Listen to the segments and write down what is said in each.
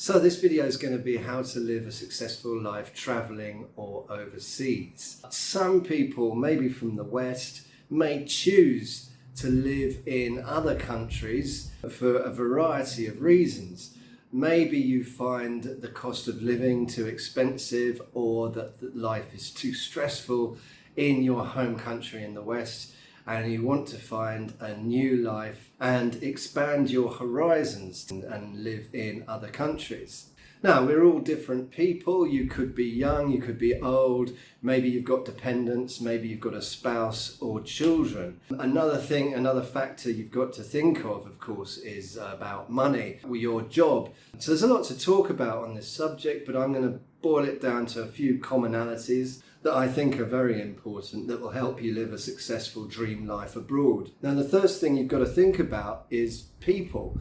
So this video is going to be how to live a successful life traveling or overseas. Some people, maybe from the West, may choose to live in other countries for a variety of reasons. Maybe you find the cost of living too expensive, or that life is too stressful in your home country in the West, and you want to find a new life and expand your horizons and live in other countries. Now, we're all different people. You could be young, you could be old, maybe you've got dependents, maybe you've got a spouse or children. Another factor you've got to think of course, is about money or your job. So there's a lot to talk about on this subject, but I'm going to boil it down to a few commonalities that I think are very important, that will help you live a successful dream life abroad. Now, the first thing you've got to think about is people.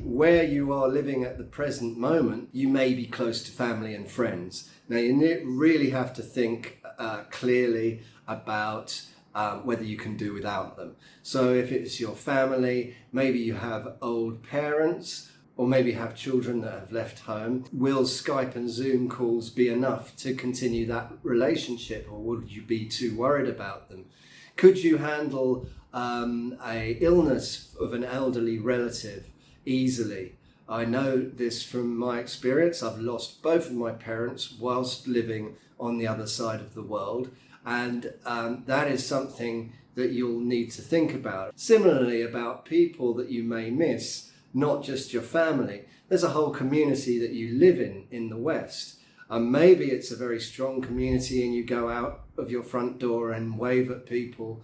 Where you are living at the present moment, you may be close to family and friends. Now, you really have to think clearly about whether you can do without them. So if it's your family, maybe you have old parents, or maybe have children that have left home. Will Skype and Zoom calls be enough to continue that relationship, or would you be too worried about them? Could you handle a illness of an elderly relative easily? I know this from my experience. I've lost both of my parents whilst living on the other side of the world, and that is something that you'll need to think about. Similarly, about people that you may miss, not just your family. There's a whole community that you live in the West. Maybe it's a very strong community and you go out of your front door and wave at people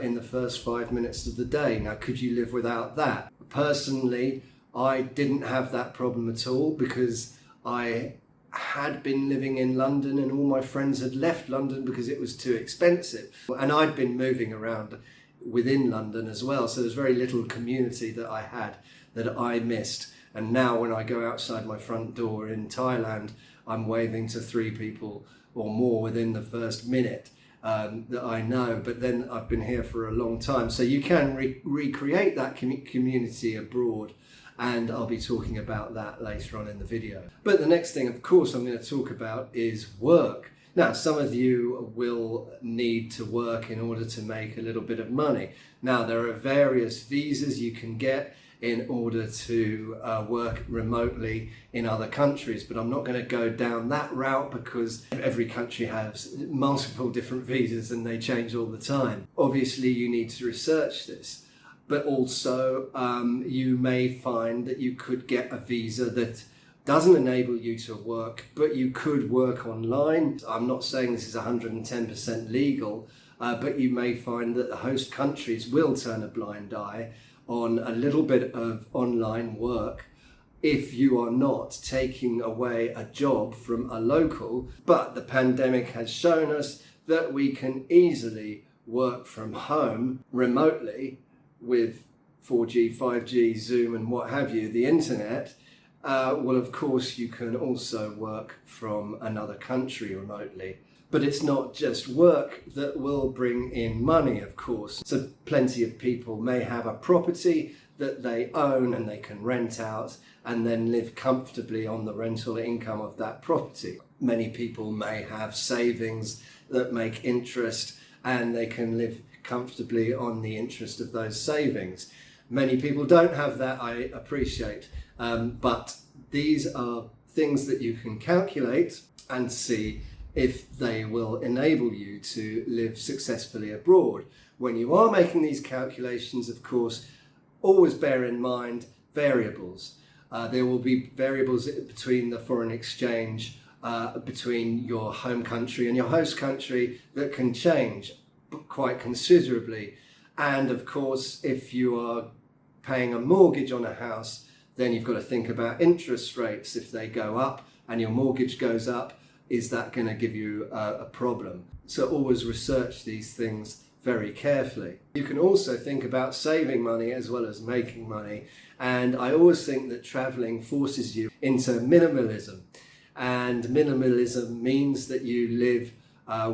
in the first 5 minutes of the day. Now, could you live without that? Personally, I didn't have that problem at all, because I had been living in London and all my friends had left London because it was too expensive. And I'd been moving around within London as well, so there's very little community that I had that I missed. And now when I go outside my front door in Thailand, I'm waving to 3 people or more within the first minute that I know, but then I've been here for a long time. So you can recreate that community abroad, and I'll be talking about that later on in the video. But the next thing, of course, I'm going to talk about is work. Now, some of you will need to work in order to make a little bit of money. Now, there are various visas you can get in order to work remotely in other countries, but I'm not going to go down that route because every country has multiple different visas and they change all the time. Obviously, you need to research this, but also you may find that you could get a visa that doesn't enable you to work, but you could work online. I'm not saying this is 110% legal, but you may find that the host countries will turn a blind eye on a little bit of online work if you are not taking away a job from a local. But the pandemic has shown us that we can easily work from home remotely with 4G, 5G, Zoom and what have you, the internet. Well, of course, you can also work from another country remotely. But it's not just work that will bring in money, of course. So plenty of people may have a property that they own and they can rent out and then live comfortably on the rental income of that property. Many people may have savings that make interest and they can live comfortably on the interest of those savings. Many people don't have that, I appreciate, but these are things that you can calculate and see if they will enable you to live successfully abroad. When you are making these calculations, of course, always bear in mind variables. There will be variables between the foreign exchange, between your home country and your host country that can change quite considerably. And of course, if you are paying a mortgage on a house, then you've got to think about interest rates. If they go up and your mortgage goes up, is that going to give you a problem? So always research these things very carefully. You can also think about saving money as well as making money. And I always think that traveling forces you into minimalism. And minimalism means that you live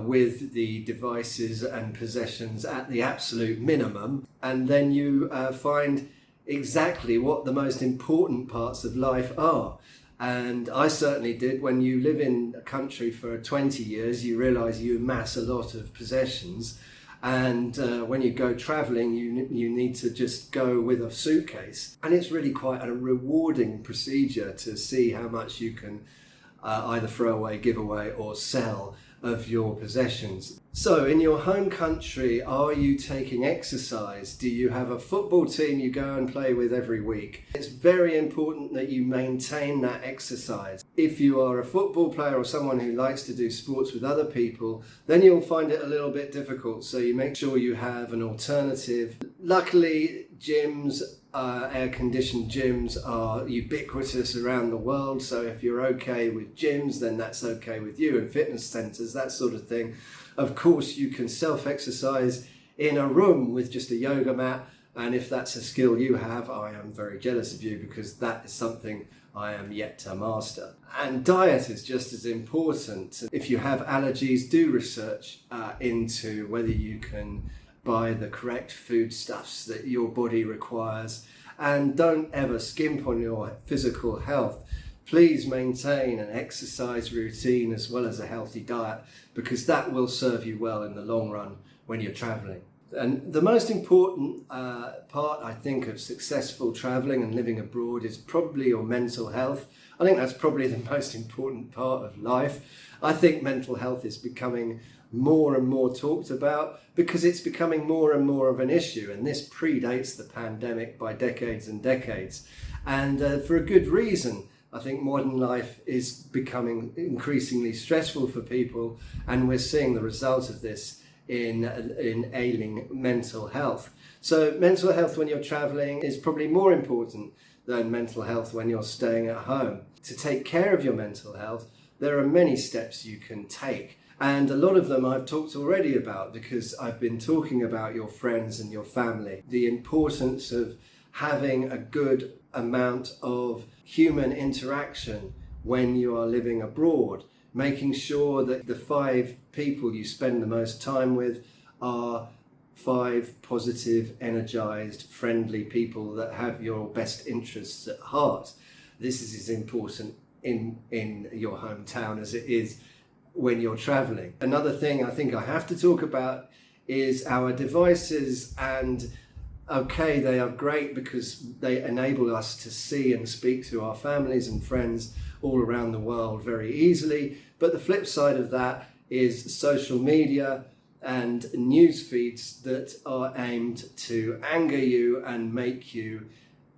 with the devices and possessions at the absolute minimum. And then you find exactly what the most important parts of life are. And I certainly did. When you live in a country for 20 years, you realize you amass a lot of possessions. And when you go traveling, you need to just go with a suitcase. And it's really quite a rewarding procedure to see how much you can either throw away, give away, or sell of your possessions. So in your home country, are you taking exercise? Do you have a football team you go and play with every week? It's very important that you maintain that exercise. If you are a football player or someone who likes to do sports with other people, then you'll find it a little bit difficult. So you make sure you have an alternative. Luckily, gyms, air-conditioned gyms are ubiquitous around the world, so if you're okay with gyms, then that's okay with you, and fitness centres, that sort of thing. Of course, you can self-exercise in a room with just a yoga mat, and if that's a skill you have, I am very jealous of you, because that is something I am yet to master. And diet is just as important. If you have allergies, do research into whether you can buy the correct foodstuffs that your body requires, and don't ever skimp on your physical health. Please maintain an exercise routine as well as a healthy diet, because that will serve you well in the long run when you're traveling. And the most important part, I think, of successful traveling and living abroad is probably your mental health. I think that's probably the most important part of life. I think mental health is becoming more and more talked about because it's becoming more and more of an issue, and this predates the pandemic by decades and decades, and for a good reason. I think modern life is becoming increasingly stressful for people, and we're seeing the result of this in ailing mental health. So mental health when you're traveling is probably more important than mental health when you're staying at home. To take care of your mental health, there are many steps you can take. And a lot of them I've talked already about, because I've been talking about your friends and your family. The importance of having a good amount of human interaction when you are living abroad. Making sure that the 5 people you spend the most time with are 5 positive, energized, friendly people that have your best interests at heart. This is as important in your hometown as it is when you're traveling. Another thing I think I have to talk about is our devices, and okay, they are great because they enable us to see and speak to our families and friends all around the world very easily, but the flip side of that is social media and news feeds that are aimed to anger you and make you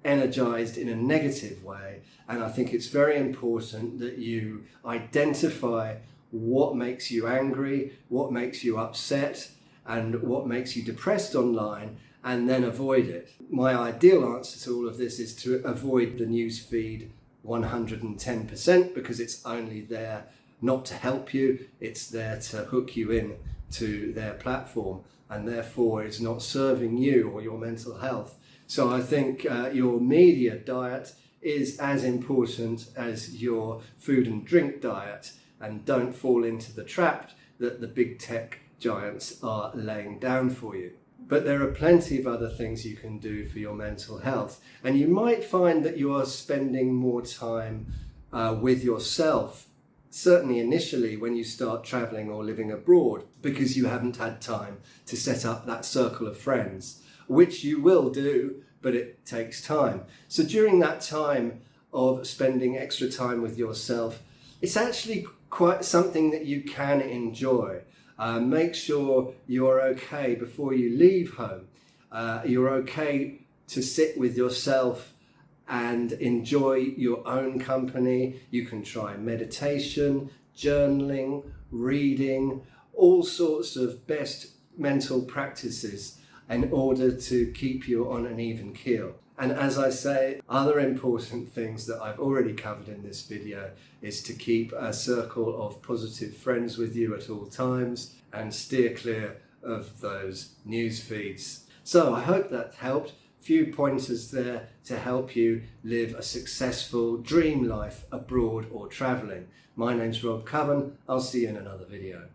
energized in a negative way. And I think it's very important that you identify what makes you angry, what makes you upset, and what makes you depressed online, and then avoid it. My ideal answer to all of this is to avoid the news feed 110%, because it's only there not to help you, it's there to hook you in to their platform, and therefore it's not serving you or your mental health. So I think your media diet is as important as your food and drink diet, and don't fall into the trap that the big tech giants are laying down for you. But there are plenty of other things you can do for your mental health, and you might find that you are spending more time with yourself, certainly initially when you start traveling or living abroad, because you haven't had time to set up that circle of friends, which you will do, but it takes time. So during that time of spending extra time with yourself, it's actually quite something that you can enjoy. Make sure you're okay before you leave home. You're okay to sit with yourself and enjoy your own company. You can try meditation, journaling, reading, all sorts of best mental practices in order to keep you on an even keel. And as I say, other important things that I've already covered in this video is to keep a circle of positive friends with you at all times and steer clear of those news feeds. So I hope that helped. Few pointers there to help you live a successful dream life abroad or traveling. My name's Rob Coven. I'll see you in another video.